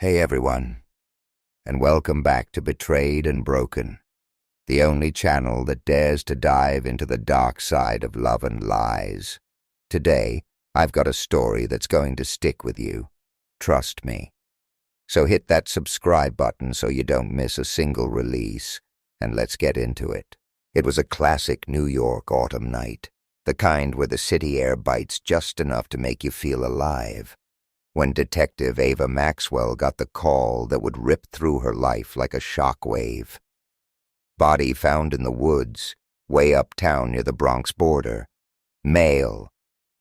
Hey everyone, and welcome back to Betrayed and Broken, the only channel that dares to dive into the dark side of love and lies. Today, I've got a story that's going to stick with you. Trust me. So hit that subscribe button so you don't miss a single release, and let's get into it. It was a classic New York autumn night, the kind where the city air bites just enough to make you feel alive. When Detective Ava Maxwell got the call that would rip through her life like a shockwave. Body found in the woods, way uptown near the Bronx border. Male,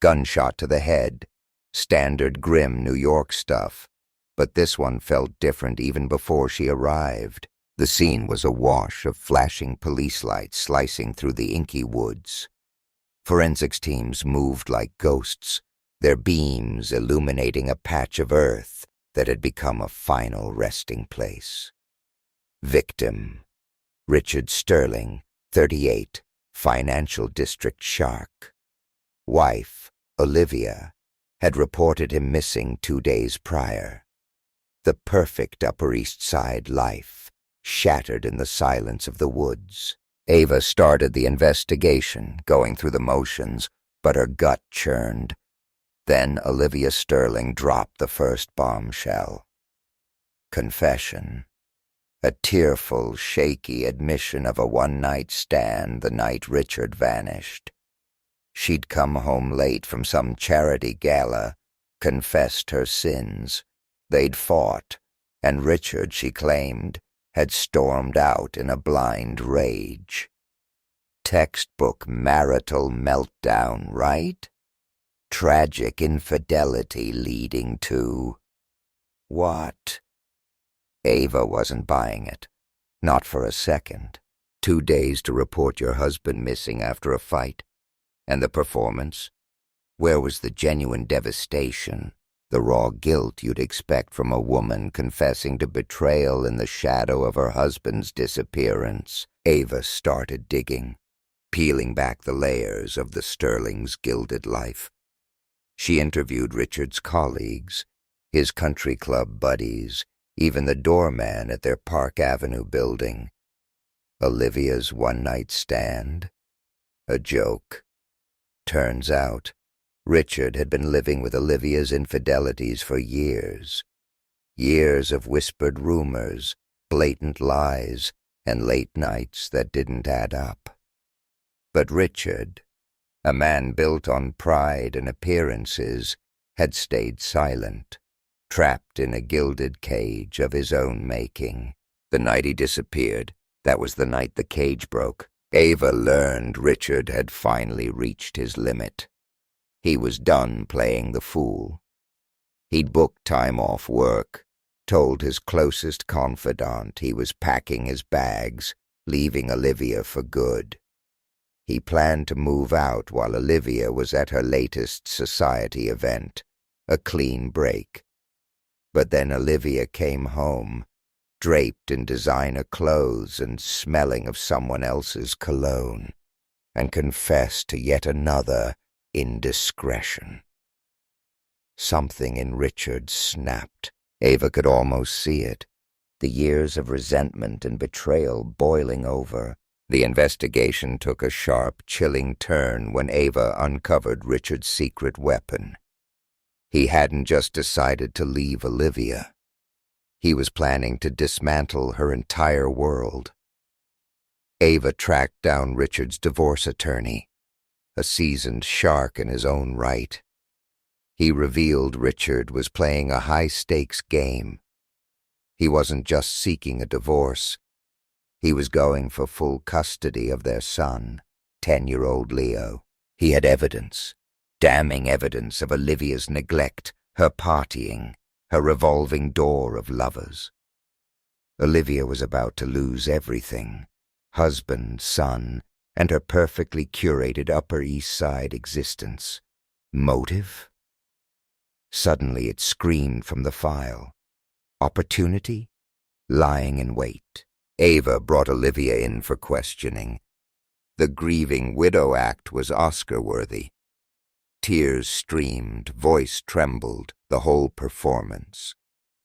gunshot to the head. Standard grim New York stuff. But this one felt different even before she arrived. The scene was a wash of flashing police lights slicing through the inky woods. Forensics teams moved like ghosts, their beams illuminating a patch of earth that had become a final resting place. Victim: Richard Sterling, 38, Financial District Shark. Wife, Olivia, had reported him missing 2 days prior. The perfect Upper East Side life, shattered in the silence of the woods. Ava started the investigation, going through the motions, but her gut churned. Then Olivia Sterling dropped the first bombshell. Confession. A tearful, shaky admission of a one-night stand the night Richard vanished. She'd come home late from some charity gala, confessed her sins. They'd fought, and Richard, she claimed, had stormed out in a blind rage. Textbook marital meltdown, right? Tragic infidelity leading to... what? Ava wasn't buying it. Not for a second. 2 days to report your husband missing after a fight. And the performance? Where was the genuine devastation, the raw guilt you'd expect from a woman confessing to betrayal in the shadow of her husband's disappearance? Ava started digging, peeling back the layers of the Sterling's gilded life. She interviewed Richard's colleagues, his country club buddies, even the doorman at their Park Avenue building. Olivia's one-night stand? A joke. Turns out, Richard had been living with Olivia's infidelities for years. Years of whispered rumors, blatant lies, and late nights that didn't add up. But Richard, a man built on pride and appearances, had stayed silent, trapped in a gilded cage of his own making. The night he disappeared, that was the night the cage broke. Ava learned Richard had finally reached his limit. He was done playing the fool. He'd booked time off work, told his closest confidant he was packing his bags, leaving Olivia for good. He planned to move out while Olivia was at her latest society event, a clean break. But then Olivia came home, draped in designer clothes and smelling of someone else's cologne, and confessed to yet another indiscretion. Something in Richard snapped. Ava could almost see it, the years of resentment and betrayal boiling over. The investigation took a sharp, chilling turn when Ava uncovered Richard's secret weapon. He hadn't just decided to leave Olivia. He was planning to dismantle her entire world. Ava tracked down Richard's divorce attorney, a seasoned shark in his own right. He revealed Richard was playing a high-stakes game. He wasn't just seeking a divorce. He was going for full custody of their son, 10-year-old Leo. He had evidence, damning evidence of Olivia's neglect, her partying, her revolving door of lovers. Olivia was about to lose everything: husband, son, and her perfectly curated Upper East Side existence. Motive? Suddenly it screamed from the file. Opportunity? Lying in wait. Ava brought Olivia in for questioning. The grieving widow act was Oscar-worthy. Tears streamed, voice trembled, the whole performance.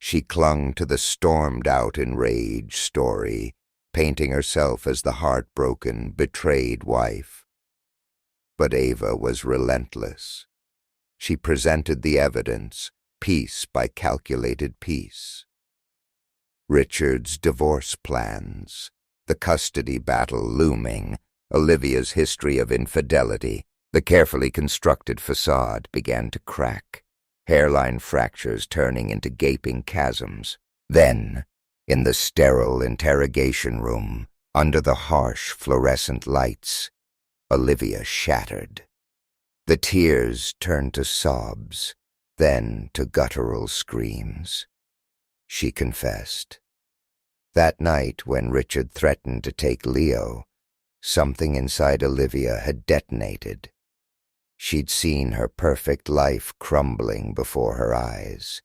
She clung to the stormed-out enraged story, painting herself as the heartbroken, betrayed wife. But Ava was relentless. She presented the evidence, piece by calculated piece. Richard's divorce plans, the custody battle looming, Olivia's history of infidelity, the carefully constructed facade began to crack, hairline fractures turning into gaping chasms. Then, in the sterile interrogation room, under the harsh fluorescent lights, Olivia shattered. The tears turned to sobs, then to guttural screams. She confessed. That night when Richard threatened to take Leo, something inside Olivia had detonated. She'd seen her perfect life crumbling before her eyes.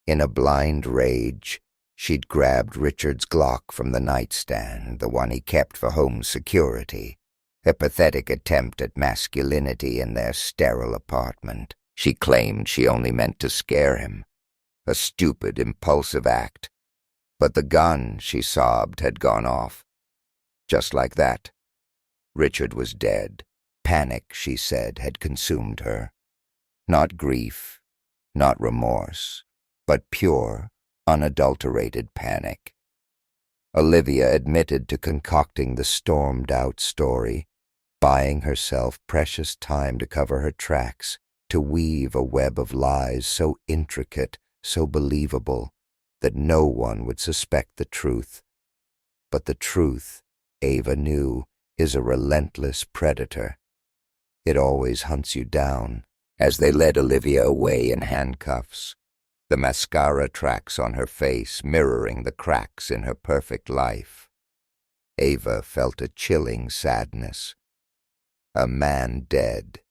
In a blind rage, she'd grabbed Richard's Glock from the nightstand, the one he kept for home security, a pathetic attempt at masculinity in their sterile apartment. She claimed she only meant to scare him. A stupid, impulsive act. But the gun, she sobbed, had gone off. Just like that. Richard was dead. Panic, she said, had consumed her. Not grief, not remorse, but pure, unadulterated panic. Olivia admitted to concocting the stormed-out story, buying herself precious time to cover her tracks, to weave a web of lies so intricate, so believable, that no one would suspect the truth. But the truth, Ava knew, is a relentless predator. It always hunts you down. As they led Olivia away in handcuffs, the mascara tracks on her face mirroring the cracks in her perfect life, Ava felt a chilling sadness. A man dead,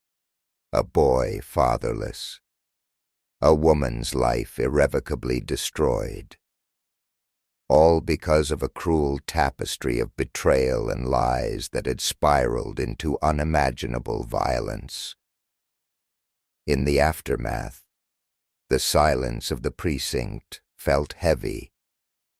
a boy fatherless, a woman's life irrevocably destroyed. All because of a cruel tapestry of betrayal and lies that had spiraled into unimaginable violence. In the aftermath, the silence of the precinct felt heavy,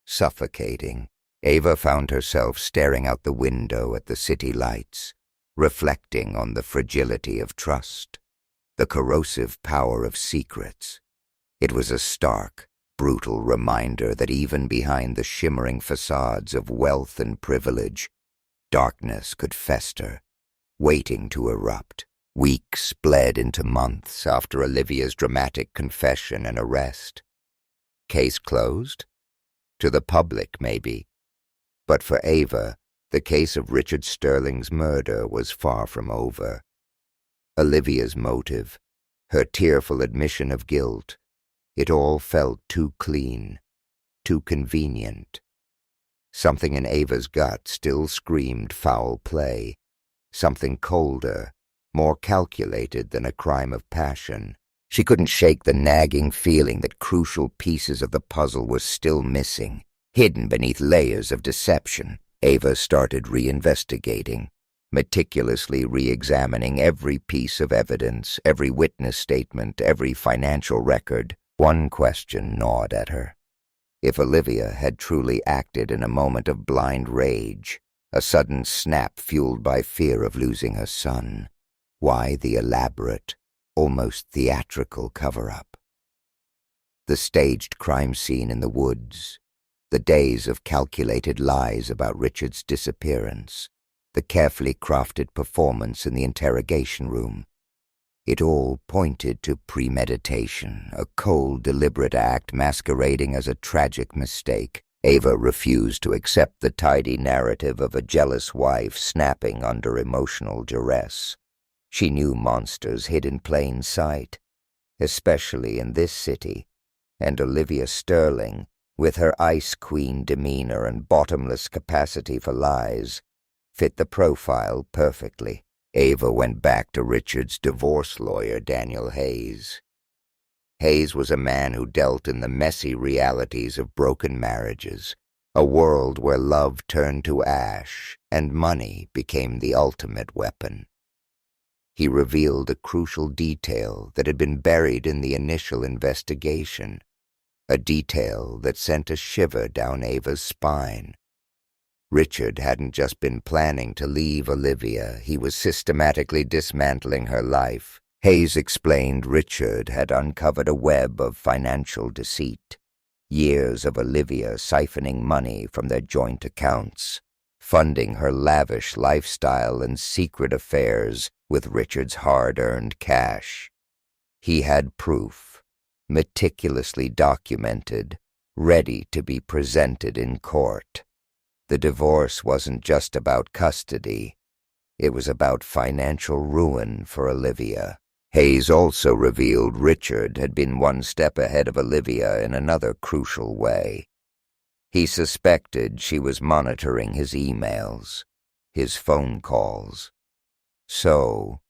suffocating. Ava found herself staring out the window at the city lights, reflecting on the fragility of trust, the corrosive power of secrets. It was a stark, brutal reminder that even behind the shimmering facades of wealth and privilege, darkness could fester, waiting to erupt. Weeks bled into months after Olivia's dramatic confession and arrest. Case closed? To the public, maybe. But for Ava, the case of Richard Sterling's murder was far from over. Olivia's motive, her tearful admission of guilt, it all felt too clean, too convenient. Something in Ava's gut still screamed foul play, something colder, more calculated than a crime of passion. She couldn't shake the nagging feeling that crucial pieces of the puzzle were still missing, hidden beneath layers of deception. Ava started reinvestigating, meticulously re-examining every piece of evidence, every witness statement, every financial record. One question gnawed at her. If Olivia had truly acted in a moment of blind rage, a sudden snap fueled by fear of losing her son, why the elaborate, almost theatrical cover-up? The staged crime scene in the woods, the days of calculated lies about Richard's disappearance, the carefully crafted performance in the interrogation room, it all pointed to premeditation, a cold, deliberate act masquerading as a tragic mistake. Ava refused to accept the tidy narrative of a jealous wife snapping under emotional duress. She knew monsters hid in plain sight, especially in this city, and Olivia Sterling, with her ice queen demeanor and bottomless capacity for lies, fit the profile perfectly. Ava went back to Richard's divorce lawyer, Daniel Hayes. Hayes was a man who dealt in the messy realities of broken marriages, a world where love turned to ash and money became the ultimate weapon. He revealed a crucial detail that had been buried in the initial investigation, a detail that sent a shiver down Ava's spine. Richard hadn't just been planning to leave Olivia, he was systematically dismantling her life. Hayes explained Richard had uncovered a web of financial deceit, years of Olivia siphoning money from their joint accounts, funding her lavish lifestyle and secret affairs with Richard's hard-earned cash. He had proof, meticulously documented, ready to be presented in court. The divorce wasn't just about custody. It was about financial ruin for Olivia. Hayes also revealed Richard had been one step ahead of Olivia in another crucial way. He suspected she was monitoring his emails, his phone calls. So,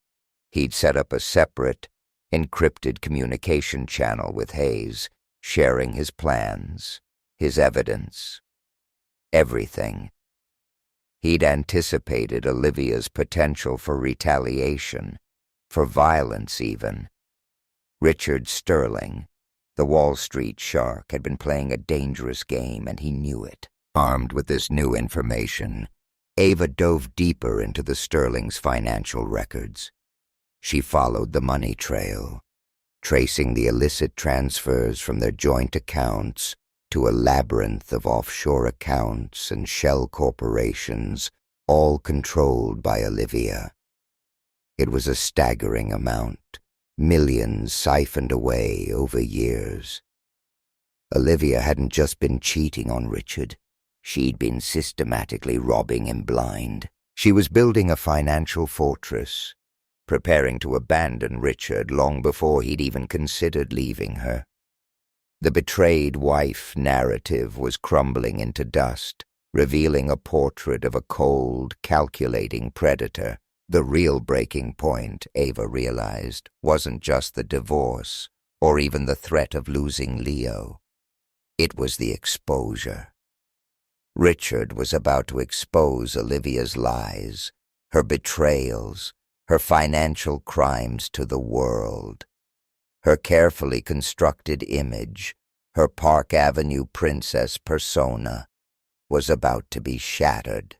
he'd set up a separate, encrypted communication channel with Hayes, sharing his plans, his evidence, everything. He'd anticipated Olivia's potential for retaliation, for violence even. Richard Sterling, the Wall Street shark, had been playing a dangerous game, and he knew it. Armed with this new information, Ava dove deeper into the Sterling's financial records. She followed the money trail, tracing the illicit transfers from their joint accounts to a labyrinth of offshore accounts and shell corporations, all controlled by Olivia. It was a staggering amount, millions siphoned away over years. Olivia hadn't just been cheating on Richard. She'd been systematically robbing him blind. She was building a financial fortress, preparing to abandon Richard long before he'd even considered leaving her. The betrayed wife narrative was crumbling into dust, revealing a portrait of a cold, calculating predator. The real breaking point, Ava realized, wasn't just the divorce, or even the threat of losing Leo. It was the exposure. Richard was about to expose Olivia's lies, her betrayals, her financial crimes to the world. Her carefully constructed image, her Park Avenue princess persona, was about to be shattered.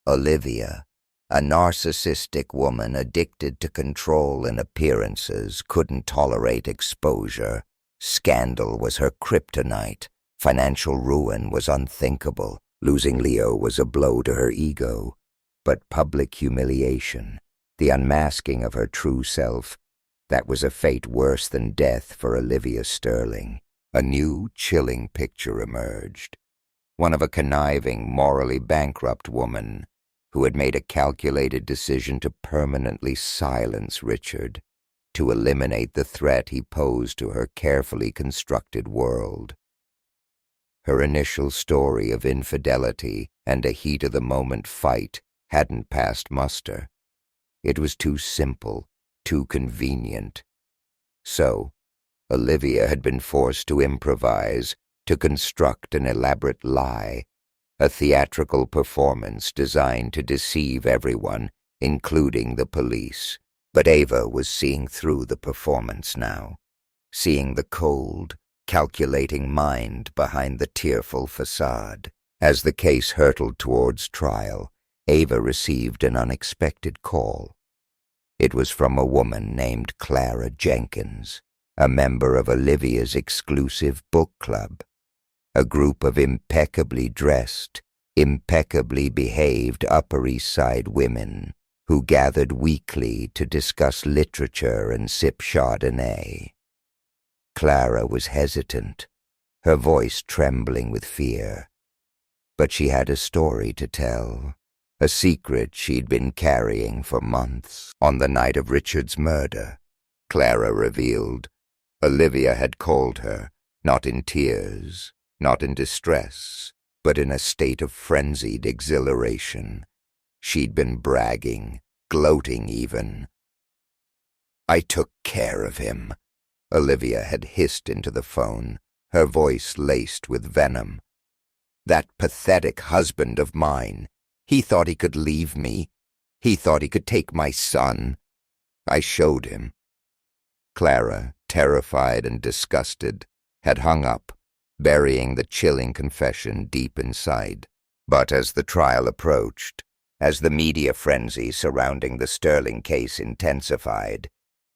Olivia, a narcissistic woman addicted to control and appearances, couldn't tolerate exposure. Scandal was her kryptonite. Financial ruin was unthinkable. Losing Leo was a blow to her ego. But public humiliation, the unmasking of her true self, that was a fate worse than death for Olivia Sterling. A new, chilling picture emerged. One of a conniving, morally bankrupt woman who had made a calculated decision to permanently silence Richard, to eliminate the threat he posed to her carefully constructed world. Her initial story of infidelity and a heat-of-the-moment fight hadn't passed muster. It was too simple, too convenient. So, Olivia had been forced to improvise, to construct an elaborate lie, a theatrical performance designed to deceive everyone, including the police. But Ava was seeing through the performance now, seeing the cold, calculating mind behind the tearful facade. As the case hurtled towards trial, Ava received an unexpected call. It was from a woman named Clara Jenkins, a member of Olivia's exclusive book club, a group of impeccably dressed, impeccably behaved Upper East Side women who gathered weekly to discuss literature and sip Chardonnay. Clara was hesitant, her voice trembling with fear. But she had a story to tell, a secret she'd been carrying for months. On the night of Richard's murder, Clara revealed, Olivia had called her, not in tears, not in distress, but in a state of frenzied exhilaration. She'd been bragging, gloating even. "I took care of him," Olivia had hissed into the phone, her voice laced with venom. "That pathetic husband of mine, he thought he could leave me. He thought he could take my son. I showed him." Clara, terrified and disgusted, had hung up, burying the chilling confession deep inside. But as the trial approached, as the media frenzy surrounding the Sterling case intensified,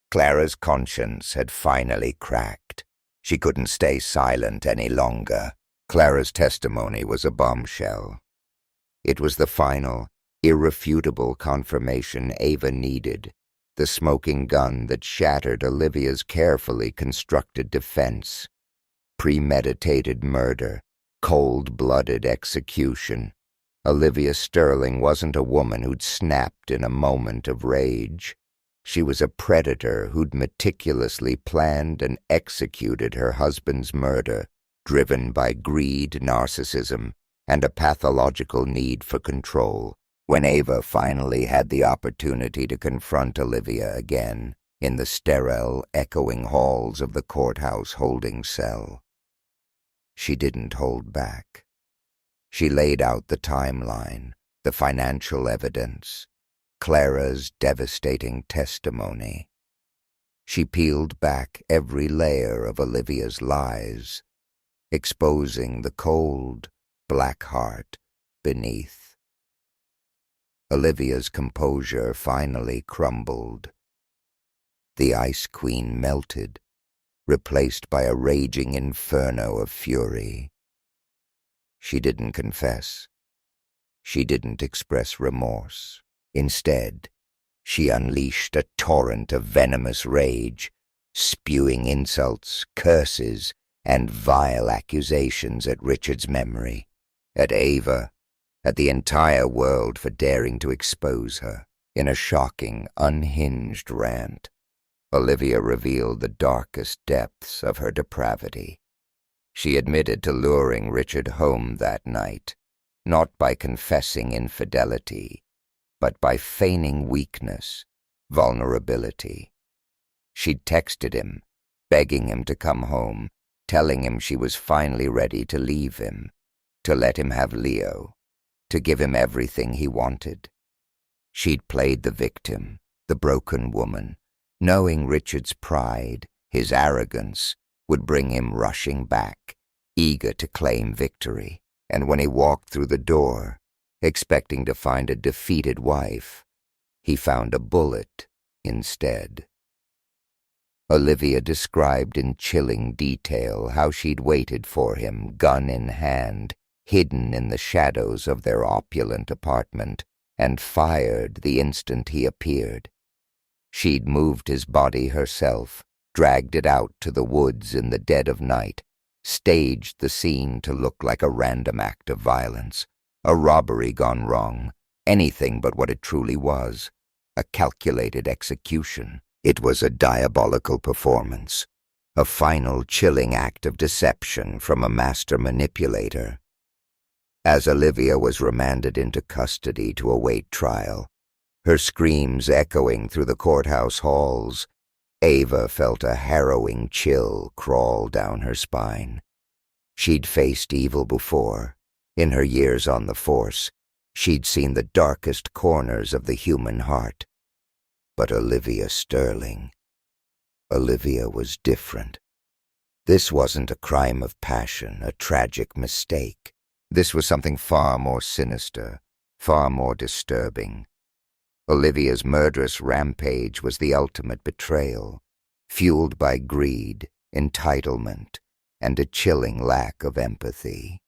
Clara's conscience had finally cracked. She couldn't stay silent any longer. Clara's testimony was a bombshell. It was the final, irrefutable confirmation Ava needed, the smoking gun that shattered Olivia's carefully constructed defense. Premeditated murder, cold-blooded execution. Olivia Sterling wasn't a woman who'd snapped in a moment of rage. She was a predator who'd meticulously planned and executed her husband's murder, driven by greed, narcissism, and a pathological need for control. When Ava finally had the opportunity to confront Olivia again in the sterile, echoing halls of the courthouse holding cell, she didn't hold back. She laid out the timeline, the financial evidence, Clara's devastating testimony. She peeled back every layer of Olivia's lies, exposing the cold, black heart beneath. Olivia's composure finally crumbled. The Ice Queen melted, replaced by a raging inferno of fury. She didn't confess. She didn't express remorse. Instead, she unleashed a torrent of venomous rage, spewing insults, curses, and vile accusations at Richard's memory, at Ava, at the entire world for daring to expose her. In a shocking, unhinged rant, Olivia revealed the darkest depths of her depravity. She admitted to luring Richard home that night, not by confessing infidelity, but by feigning weakness, vulnerability. She'd texted him, begging him to come home, telling him she was finally ready to leave him, to let him have Leo, to give him everything he wanted. She'd played the victim, the broken woman, knowing Richard's pride, his arrogance, would bring him rushing back, eager to claim victory. And when he walked through the door, expecting to find a defeated wife, he found a bullet instead. Olivia described in chilling detail how she'd waited for him, gun in hand, hidden in the shadows of their opulent apartment, and fired the instant he appeared. She'd moved his body herself, dragged it out to the woods in the dead of night, staged the scene to look like a random act of violence, a robbery gone wrong, anything but what it truly was, a calculated execution. It was a diabolical performance, a final chilling act of deception from a master manipulator. As Olivia was remanded into custody to await trial, her screams echoing through the courthouse halls, Ava felt a harrowing chill crawl down her spine. She'd faced evil before. In her years on the force, she'd seen the darkest corners of the human heart. But Olivia Sterling, Olivia was different. This wasn't a crime of passion, a tragic mistake. This was something far more sinister, far more disturbing. Olivia's murderous rampage was the ultimate betrayal, fueled by greed, entitlement, and a chilling lack of empathy.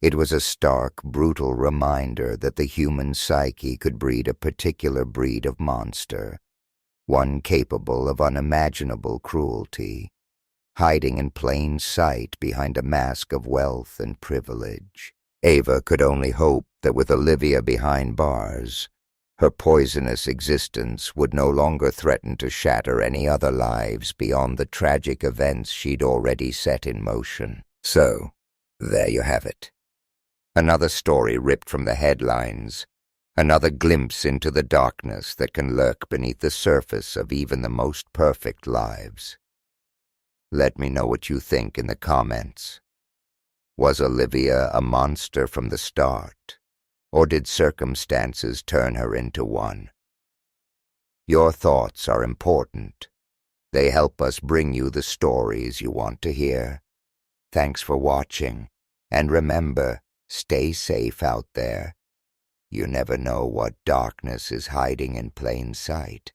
It was a stark, brutal reminder that the human psyche could breed a particular breed of monster, one capable of unimaginable cruelty, hiding in plain sight behind a mask of wealth and privilege. Ava could only hope that with Olivia behind bars, her poisonous existence would no longer threaten to shatter any other lives beyond the tragic events she'd already set in motion. So, there you have it. Another story ripped from the headlines, another glimpse into the darkness that can lurk beneath the surface of even the most perfect lives. Let me know what you think in the comments. Was Olivia a monster from the start, or did circumstances turn her into one? Your thoughts are important. They help us bring you the stories you want to hear. Thanks for watching, and remember, stay safe out there. You never know what darkness is hiding in plain sight.